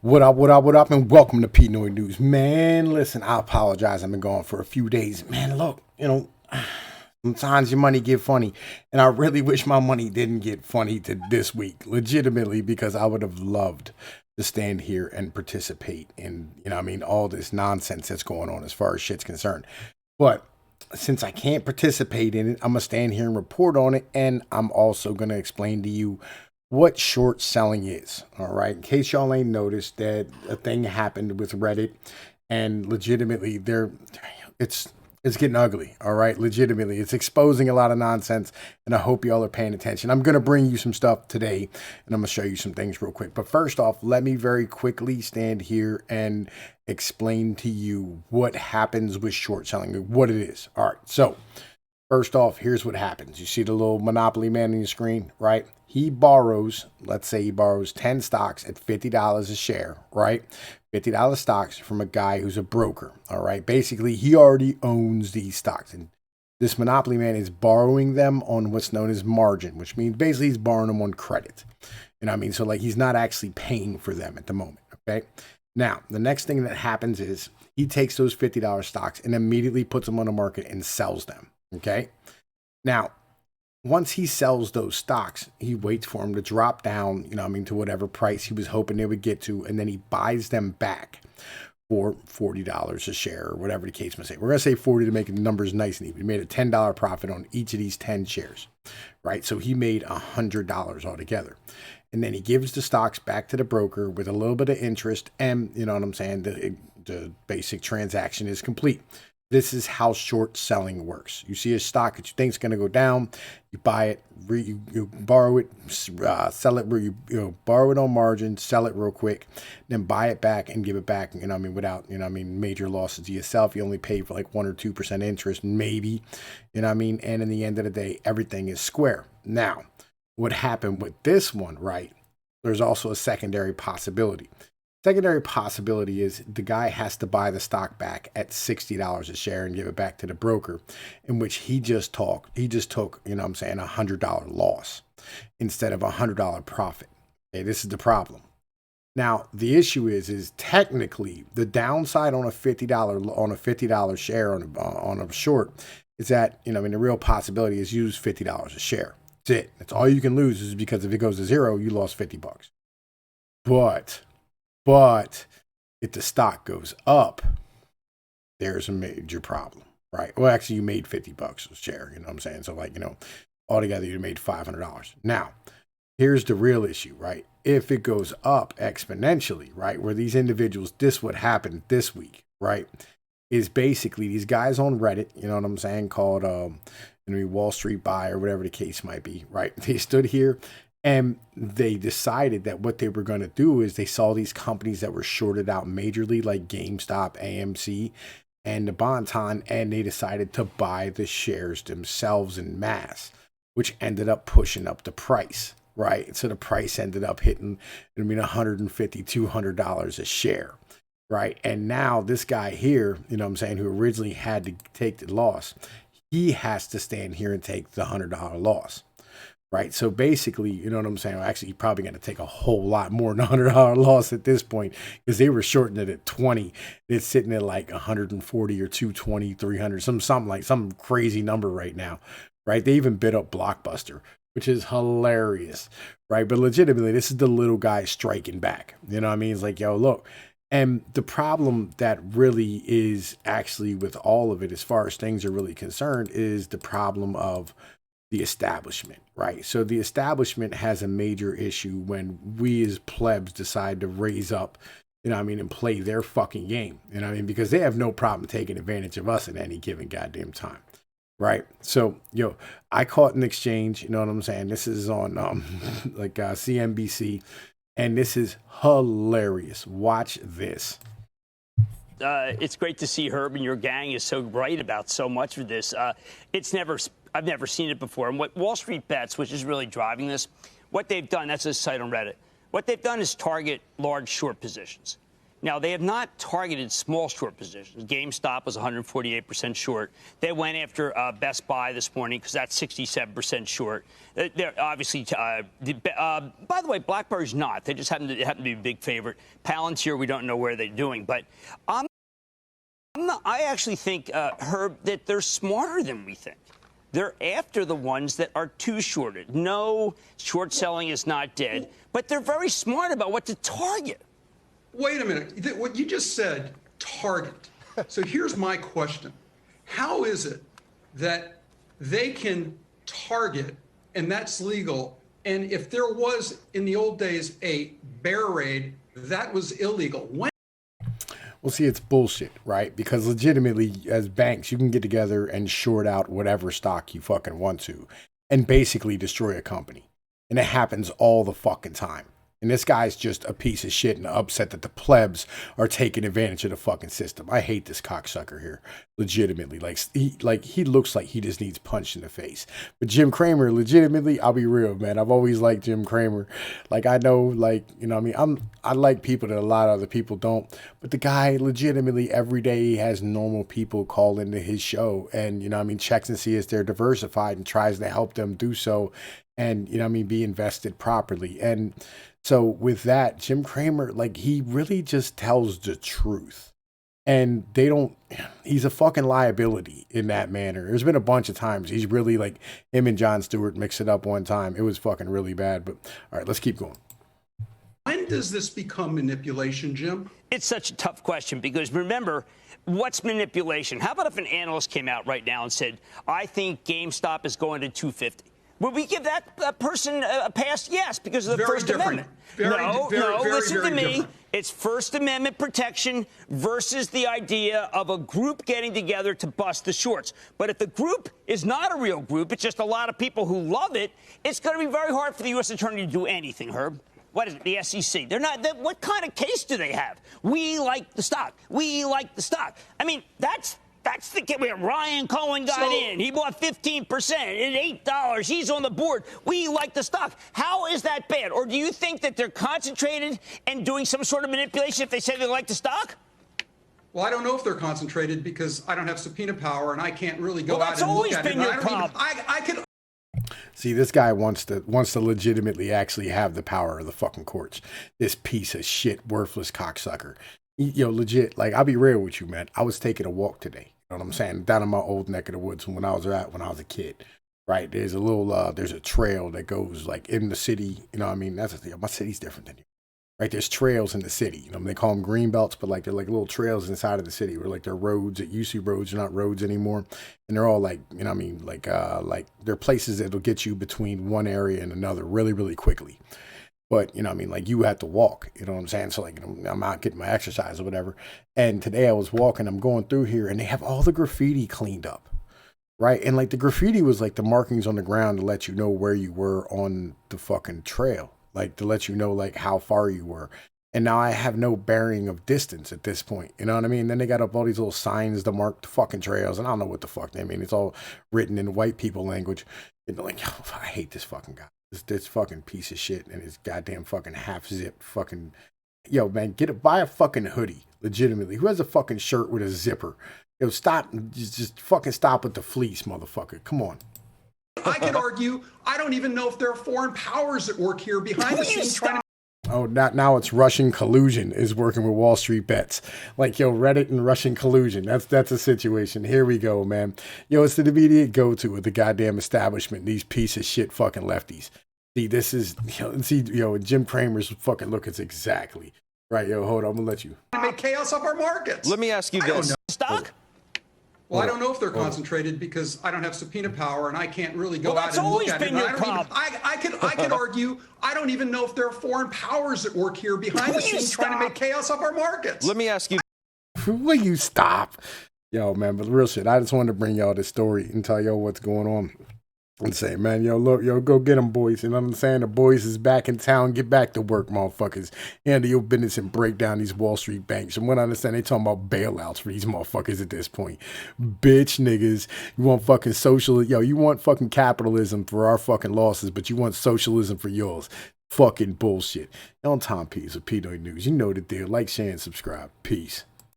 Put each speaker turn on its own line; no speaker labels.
What up, and welcome to Pnoid News. Man, listen, I apologize. I've been gone for a few days. Man, look, sometimes your money get funny, and I really wish my money didn't get funny to this week, legitimately, because I would have loved to stand here and participate in, all this nonsense that's going on as far as shit's concerned. But since I can't participate in it, I'm going to stand here and report on it, and I'm also going to explain to you what short selling is. All right, in case y'all ain't noticed that a thing happened with Reddit, and legitimately it's getting ugly. All right, legitimately it's exposing a lot of nonsense, and I hope y'all are paying attention. I'm gonna bring you some stuff today, and I'm gonna show you some things real quick. But first off, let me very quickly stand here and explain to you what happens with short selling, what it is. All right, so first off, here's what happens. You see the little Monopoly man on your screen, right? He borrows, let's say he borrows 10 stocks at $50 a share, right? $50 stocks from a guy who's a broker, all right? Basically, he already owns these stocks. And this Monopoly man is borrowing them on what's known as margin, which means basically he's borrowing them on credit. So like he's not actually paying for them at the moment, okay? Now, the next thing that happens is he takes those $50 stocks and immediately puts them on the market and sells them. Okay. Now, once he sells those stocks, he waits for them to drop down, to whatever price he was hoping they would get to. And then he buys them back for $40 a share or whatever the case may say. We're going to say 40 to make the numbers nice and even. He made a $10 profit on each of these 10 shares, right? So he made $100 altogether. And then he gives the stocks back to the broker with a little bit of interest. And the basic transaction is complete. This is how short selling works. You see a stock that you think is going to go down, you buy it, you borrow it, sell it, borrow it on margin, sell it real quick, then buy it back and give it back, without, major losses to yourself. You only pay for like 1 or 2% interest, maybe, and in the end of the day, everything is square. Now, what happened with this one, right? There's also a secondary possibility. Secondary possibility is the guy has to buy the stock back at $60 a share and give it back to the broker, in which he just took, a $100 loss instead of a $100 profit. Okay, this is the problem. Now, the issue is technically the downside on a $50 share on a short is that, the real possibility is use $50 a share. That's it. That's all you can lose, is because if it goes to zero, you lost $50. But if the stock goes up, there's a major problem, right? Well, actually, you made $50 a share, So altogether, you made $500. Now, here's the real issue, right? If it goes up exponentially, right, where these individuals, what happened this week, right, is basically these guys on Reddit, called Wall Street Buy or whatever the case might be, right? They stood here and they decided that what they were going to do is they saw these companies that were shorted out majorly, like Gamestop, AMC, and the Bonton, and they decided to buy the shares themselves in mass, which ended up pushing up the price, right? So the price ended up hitting, $150, $200 a share, right? And now this guy here, who originally had to take the loss, he has to stand here and take the $100 loss. Right. So basically, Actually, you're probably going to take a whole lot more than $100 loss at this point, because they were shorting it at 20. It's sitting at like 140 or 220, 300, some crazy number right now. Right. They even bid up Blockbuster, which is hilarious. Right. But legitimately, this is the little guy striking back. It's like, yo, look. And the problem that really is actually with all of it, as far as things are really concerned, is the problem of the establishment, right? So the establishment has a major issue when we as plebs decide to raise up, and play their fucking game, because they have no problem taking advantage of us at any given goddamn time, right? So, I caught an exchange, This is on CNBC, and this is hilarious. Watch this.
It's great to see Herb and your gang is so right about so much of this. I've never seen it before. And what Wallstreetbets, which is really driving this, what they've done, that's a site on Reddit. What they've done is target large short positions. Now, they have not targeted small short positions. GameStop was 148% short. They went after Best Buy this morning because that's 67% short. They're obviously, by the way, BlackBerry's not. They just happen to be a big favorite. Palantir, we don't know where they're doing. But I actually think, Herb, that they're smarter than we think. They're after the ones that are too shorted. No, short selling is not dead, but they're very smart about what to target.
Wait a minute. What you just said, target. So here's my question. How is it that they can target, and that's legal, and if there was, in the old days, a bear raid, that was illegal? When?
Well, see, it's bullshit, right? Because legitimately, as banks, you can get together and short out whatever stock you fucking want to and basically destroy a company. And it happens all the fucking time. And this guy's just a piece of shit and upset that the plebs are taking advantage of the fucking system. I hate this cocksucker here, legitimately. He looks like he just needs punched in the face. But Jim Cramer, legitimately, I'll be real, man. I've always liked Jim Cramer. I know, you know what I mean? I like people that a lot of other people don't. But the guy, legitimately, every day he has normal people call into his show. And, you know what I mean, checks and sees they're diversified and tries to help them do so. And, you know what I mean, be invested properly. And so with that, Jim Cramer, he really just tells the truth. And he's a fucking liability in that manner. There's been a bunch of times he's really him and Jon Stewart mixed it up one time. It was fucking really bad. But all right, let's keep going.
When does this become manipulation, Jim?
It's such a tough question because remember, what's manipulation? How about if an analyst came out right now and said, I think GameStop is going to 250? Would we give that person a pass? Yes, because of the First Amendment. No, listen to me. Different. It's First Amendment protection versus the idea of a group getting together to bust the shorts. But if the group is not a real group, it's just a lot of people who love it, it's going to be very hard for the U.S. Attorney to do anything, Herb. What is it? The SEC. They're not. What kind of case do they have? We like the stock. We like the stock. I mean, that's the kid where Ryan Cohen got in. He bought 15% at $8. He's on the board. We like the stock. How is that bad? Or do you think that they're concentrated and doing some sort of manipulation if they say they like the stock?
Well, I don't know if they're concentrated because I don't have subpoena power and I can't really go out and look at it.
That's always been your problem.
I could.
See, this guy wants to legitimately actually have the power of the fucking courts. This piece of shit, worthless cocksucker. Legit. I'll be real with you, man. I was taking a walk today. You know what I'm saying? Down in my old neck of the woods when I was a kid, right? There's a little, there's a trail that goes in the city. You know what I mean? That's the thing. My city's different than you, right? There's trails in the city. You know, they call them green belts, but they're little trails inside of the city where they're roads. It used to be roads, they're not roads anymore. And they're all you know what I mean? They're places that'll get you between one area and another really, really quickly. But, you know what I mean? You have to walk, you know what I'm saying? So, I'm out getting my exercise or whatever. And today I was walking, I'm going through here, and they have all the graffiti cleaned up, right? And, the graffiti was, the markings on the ground to let you know where you were on the fucking trail. To let you know, how far you were. And now I have no bearing of distance at this point, you know what I mean? Then they got up all these little signs to mark the fucking trails, and I don't know what the fuck they mean. It's all written in white people language. And I hate this fucking guy. This fucking piece of shit and his goddamn fucking half-zip fucking... Yo, man, buy a fucking hoodie, legitimately. Who has a fucking shirt with a zipper? Yo, stop, just fucking stop with the fleece, motherfucker. Come on.
I could argue, I don't even know if there are foreign powers at work here behind the scenes trying to...
Oh, now it's Russian collusion is working with Wallstreetbets. Reddit and Russian collusion. That's a situation. Here we go, man. It's the immediate go-to with the goddamn establishment. These piece of shit fucking lefties. See, this is, Jim Cramer's fucking look is exactly right. Hold on, I'm gonna let you.
Make chaos of our markets.
Let me ask you this.
Stock?
Well, I don't know if they're concentrated because I don't have subpoena power and I can't really go out and look at it. I could argue, I don't even know if there are foreign powers at work here behind the scenes trying to make chaos of our markets.
Let me ask you.
Will you stop? Yo, man, but real shit, I just wanted to bring y'all this story and tell y'all what's going on. And say, man, look, go get them, boys. You know what I'm saying? The boys is back in town. Get back to work, motherfuckers. Handle your business and break down these Wall Street banks. And what I understand, they talking about bailouts for these motherfuckers at this point. Bitch niggas. You want fucking you want fucking capitalism for our fucking losses, but you want socialism for yours. fucking bullshit. On Tom Pease of Pnoid News. You know the deal. Like, share, and subscribe. Peace.